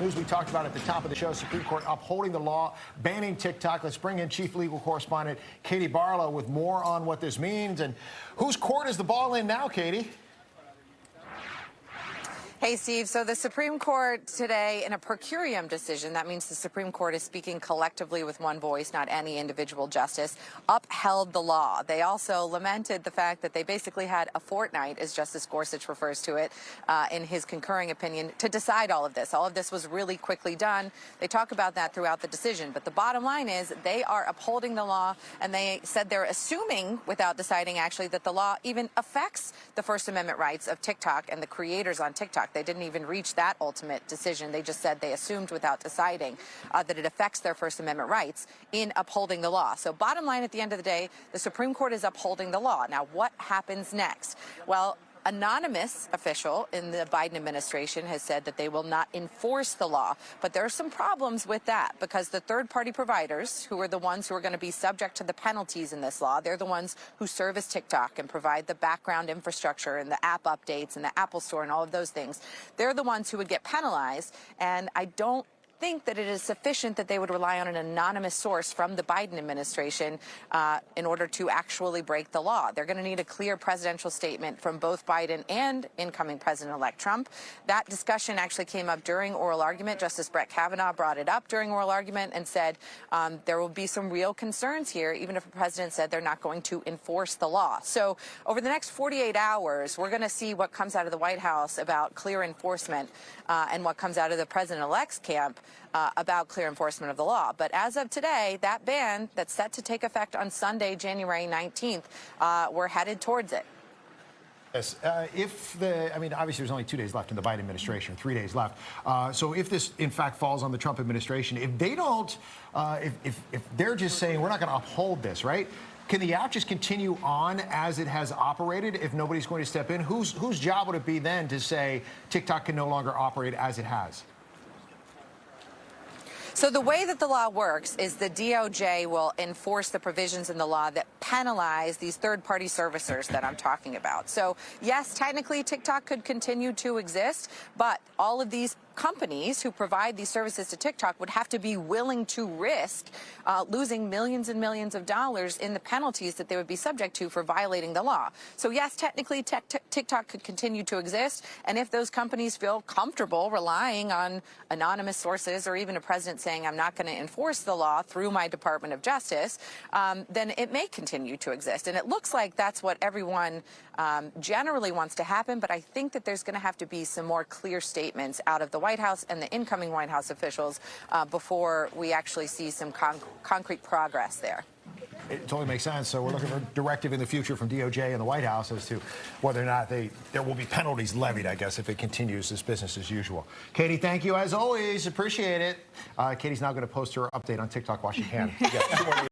News we talked about at the top of the show, Supreme Court upholding the law, banning TikTok. Let's bring in Chief Legal Correspondent Katie Barlow with more on what this means. And whose court is the ball in now, Katie? Hey, Steve. So the Supreme Court today, in a per curiam decision, that means the Supreme Court is speaking collectively with one voice, not any individual justice, upheld the law. They also lamented the fact that they basically had a fortnight, as Justice Gorsuch refers to it, in his concurring opinion, to decide all of this. All of this was really quickly done. They talk about that throughout the decision. But the bottom line is they are upholding the law, and they said they're assuming, without deciding actually, that the law even affects the First Amendment rights of TikTok and the creators on TikTok. They didn't even reach that ultimate decision. They just said they assumed without deciding that it affects their First Amendment rights in upholding the law. So bottom line, at the end of the day, the Supreme Court is upholding the law. Now, what happens next? Well, anonymous official in the Biden administration has said that they will not enforce the law. But there are some problems with that because the third-party providers, who are the ones who are going to be subject to the penalties in this law, they're the ones who service TikTok and provide the background infrastructure and the app updates and the Apple Store and all of those things. They're the ones who would get penalized. And I don't think that it is sufficient that they would rely on an anonymous source from the Biden administration in order to actually break the law. They're going to need a clear presidential statement from both Biden and incoming President-elect Trump. That discussion actually came up during oral argument. Justice Brett Kavanaugh brought it up during oral argument and said there will be some real concerns here, even if the president said they're not going to enforce the law. So over the next 48 hours, we're going to see what comes out of the White House about clear enforcement and what comes out of the president-elect's camp about clear enforcement of the law. But as of today, that ban that's set to take effect on Sunday, January 19th, we're headed towards it. Yes, I mean, obviously there's only 2 days left in the Biden administration, 3 days left. So if this, in fact, falls on the Trump administration, if they don't, if they're just saying we're not going to uphold this, right? Can the app just continue on as it has operated if nobody's going to step in? Whose job would it be then to say TikTok can no longer operate as it has? So the way that the law works is the DOJ will enforce the provisions in the law that penalize these third-party servicers that I'm talking about. So, yes, technically TikTok could continue to exist, but all of these companies who provide these services to TikTok would have to be willing to risk losing millions and millions of dollars in the penalties that they would be subject to for violating the law. So, yes, technically TikTok could continue to exist, and if those companies feel comfortable relying on anonymous sources or even a president saying I'm not going to enforce the law through my Department of Justice, then it may continue to exist. And it looks like that's what everyone generally wants to happen, but I think that there's going to have to be some more clear statements out of the White House and the incoming White House officials before we actually see some concrete progress there. It totally makes sense. So we're looking for a directive in the future from DOJ and the White House as to whether or not there will be penalties levied, I guess, if it continues this business as usual. Katie, thank you as always. Appreciate it. Katie's now going to post her update on TikTok while she can.